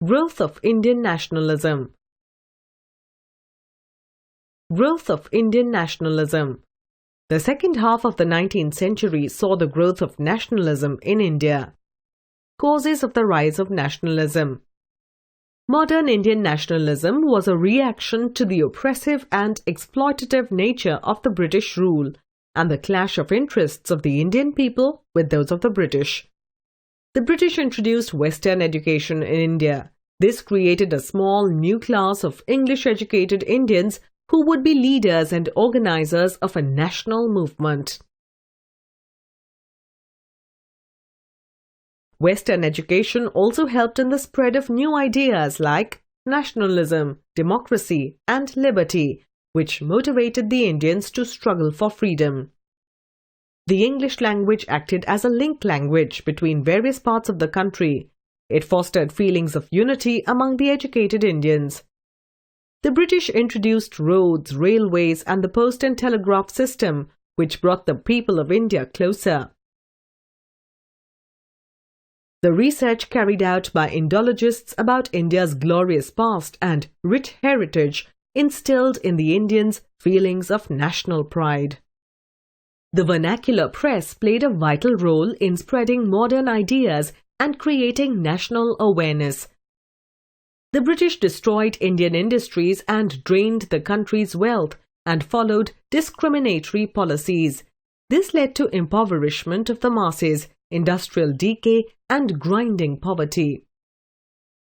Growth of Indian nationalism. Growth of Indian nationalism. The second half of the 19th century saw the growth of nationalism in India. Causes of the rise of nationalism. Modern Indian nationalism was a reaction to the oppressive and exploitative nature of the British rule and the clash of interests of the Indian people with those of the British. The British introduced Western education in India. This created a small new class of English-educated Indians who would be leaders and organizers of a national movement. Western education also helped in the spread of new ideas like nationalism, democracy, and liberty, which motivated the Indians to struggle for freedom. The English language acted as a link language between various parts of the country. It fostered feelings of unity among the educated Indians. The British introduced roads, railways, and the post and telegraph system, which brought the people of India closer. The research carried out by Indologists about India's glorious past and rich heritage instilled in the Indians feelings of national pride. The vernacular press played a vital role in spreading modern ideas and creating national awareness. The British destroyed Indian industries and drained the country's wealth and followed discriminatory policies. This led to impoverishment of the masses, industrial decay, and grinding poverty.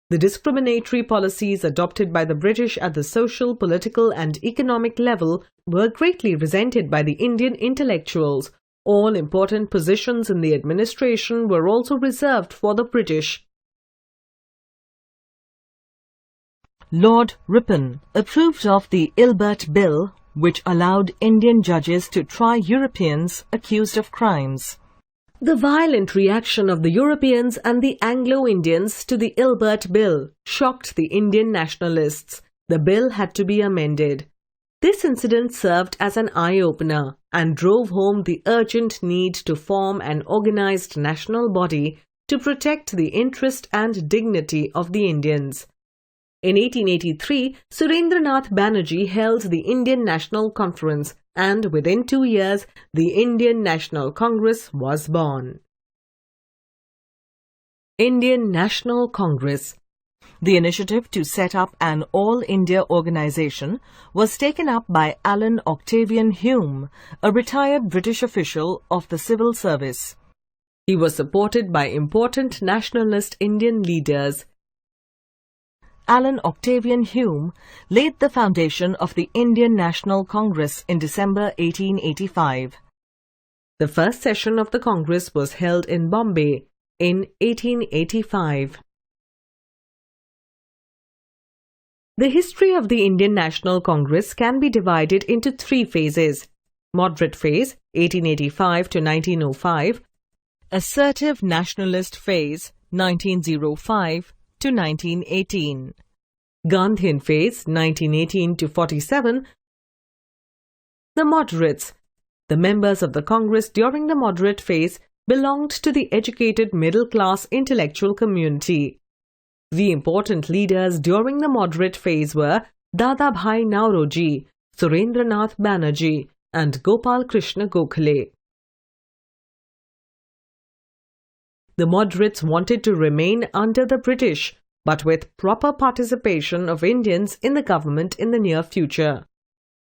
The discriminatory policies adopted by the British at the social, political, and economic level were greatly resented by the Indian intellectuals. All important positions in the administration were also reserved for the British. Lord Ripon approved of the Ilbert Bill, which allowed Indian judges to try Europeans accused of crimes. The violent reaction of the Europeans and the Anglo-Indians to the Ilbert Bill shocked the Indian nationalists. The bill had to be amended. This incident served as an eye-opener and drove home the urgent need to form an organized national body to protect the interest and dignity of the Indians. In 1883, Surendranath Banerjee held the Indian National Conference, and within 2 years, the Indian National Congress was born. Indian National Congress. The initiative to set up an all-India organization was taken up by Alan Octavian Hume, a retired British official of the civil service. He was supported by important nationalist Indian leaders. Alan Octavian Hume laid the foundation of the Indian National Congress in December 1885. The first session of the Congress was held in Bombay in 1885. The history of the Indian National Congress can be divided into 3 phases. Moderate phase, 1885 to 1905. Assertive Nationalist phase, 1905 to 1918. Gandhian phase, 1918 to 47. The Moderates. The members of the Congress during the Moderate phase belonged to the educated middle-class intellectual community. The important leaders during the Moderate phase were Dadabhai Nauroji, Surendranath Banerjee, and Gopal Krishna Gokhale. The Moderates wanted to remain under the British, but with proper participation of Indians in the government in the near future.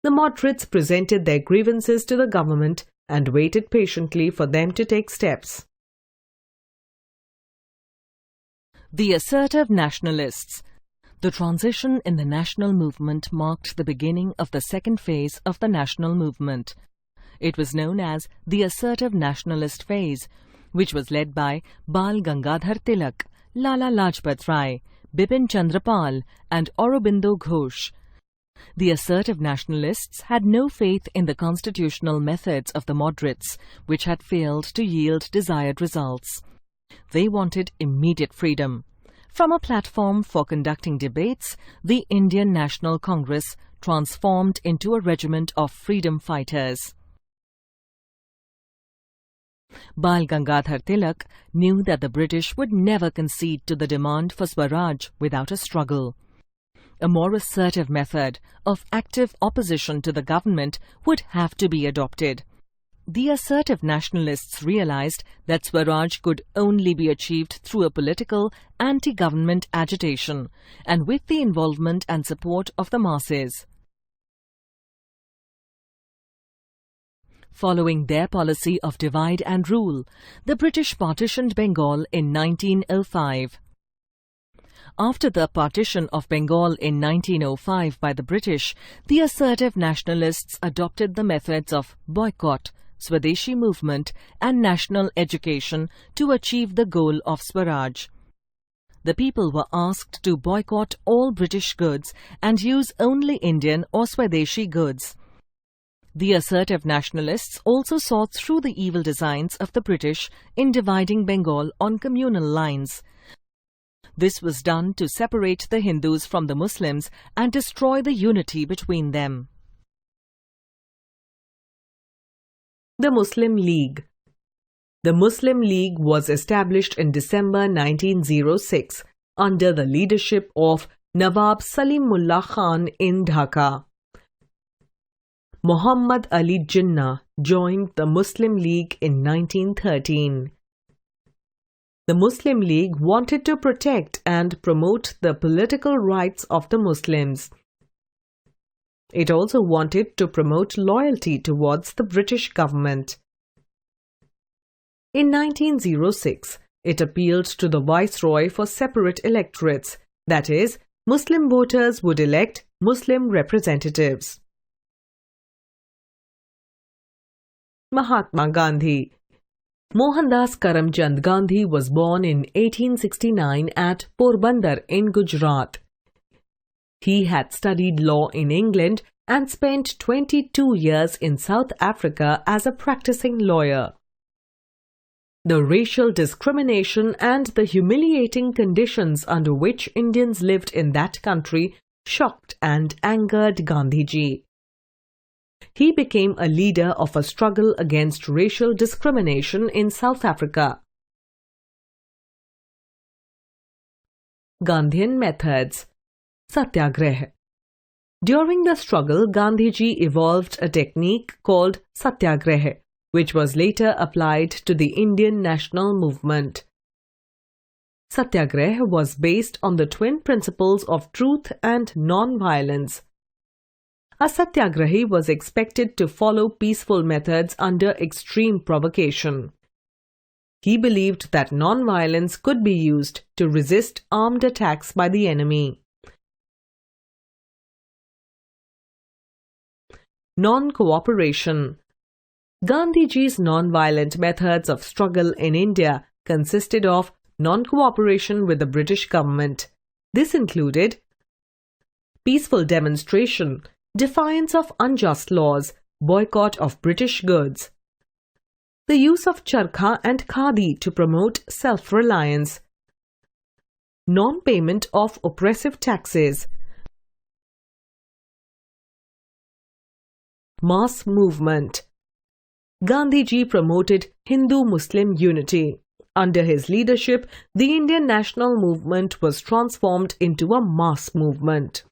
The Moderates presented their grievances to the government and waited patiently for them to take steps. The Assertive Nationalists. The transition in the national movement marked the beginning of the second phase of the national movement. It was known as the Assertive Nationalist phase, which was led by Bal Gangadhar Tilak, Lala Lajpat Rai, Bipin Chandra Pal, and Aurobindo Ghosh. The Assertive Nationalists had no faith in the constitutional methods of the Moderates, which had failed to yield desired results. They wanted immediate freedom. From a platform for conducting debates, the Indian National Congress transformed into a regiment of freedom fighters. Bal Gangadhar Tilak knew that the British would never concede to the demand for Swaraj without a struggle. A more assertive method of active opposition to the government would have to be adopted. The assertive nationalists realized that Swaraj could only be achieved through a political, anti-government agitation and with the involvement and support of the masses. Following their policy of divide and rule, the British partitioned Bengal in 1905. After the partition of Bengal in 1905 by the British, the assertive nationalists adopted the methods of boycott, Swadeshi movement and national education to achieve the goal of Swaraj. The people were asked to boycott all British goods and use only Indian or Swadeshi goods. The assertive nationalists also saw through the evil designs of the British in dividing Bengal on communal lines. This was done to separate the Hindus from the Muslims and destroy the unity between them. The Muslim League. The Muslim League was established in December 1906 under the leadership of Nawab Salimullah Khan in Dhaka. Muhammad Ali Jinnah joined the Muslim League in 1913. The Muslim League wanted to protect and promote the political rights of the Muslims. It also wanted to promote loyalty towards the British government. In 1906, it appealed to the Viceroy for separate electorates, that is, Muslim voters would elect Muslim representatives. Mahatma Gandhi. Mohandas Karamchand Gandhi was born in 1869 at Porbandar in Gujarat. He had studied law in England and spent 22 years in South Africa as a practicing lawyer. The racial discrimination and the humiliating conditions under which Indians lived in that country shocked and angered Gandhiji. He became a leader of a struggle against racial discrimination in South Africa. Gandhian methods. Satyagraha. During the struggle, Gandhiji evolved a technique called Satyagraha, which was later applied to the Indian national movement. Satyagraha was based on the twin principles of truth and non-violence. A Satyagrahi was expected to follow peaceful methods under extreme provocation. He believed that non-violence could be used to resist armed attacks by the enemy. Non-cooperation. Gandhiji's non-violent methods of struggle in India consisted of non-cooperation with the British government. This included peaceful demonstration, defiance of unjust laws, boycott of British goods, the use of charkha and khadi to promote self-reliance, non-payment of oppressive taxes, mass movement. Gandhiji promoted Hindu-Muslim unity. Under his leadership, the Indian national movement was transformed into a mass movement.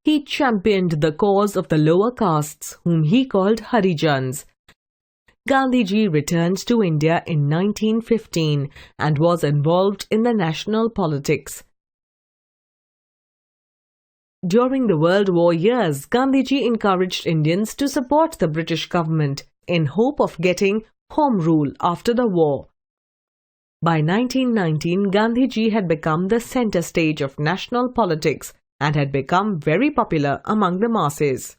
He championed the cause of the lower castes, whom he called Harijans. Gandhiji returned to India in 1915 and was involved in the national politics. During the World War years, Gandhiji encouraged Indians to support the British government in hope of getting home rule after the war. By 1919, Gandhiji had become the center stage of national politics and had become very popular among the masses.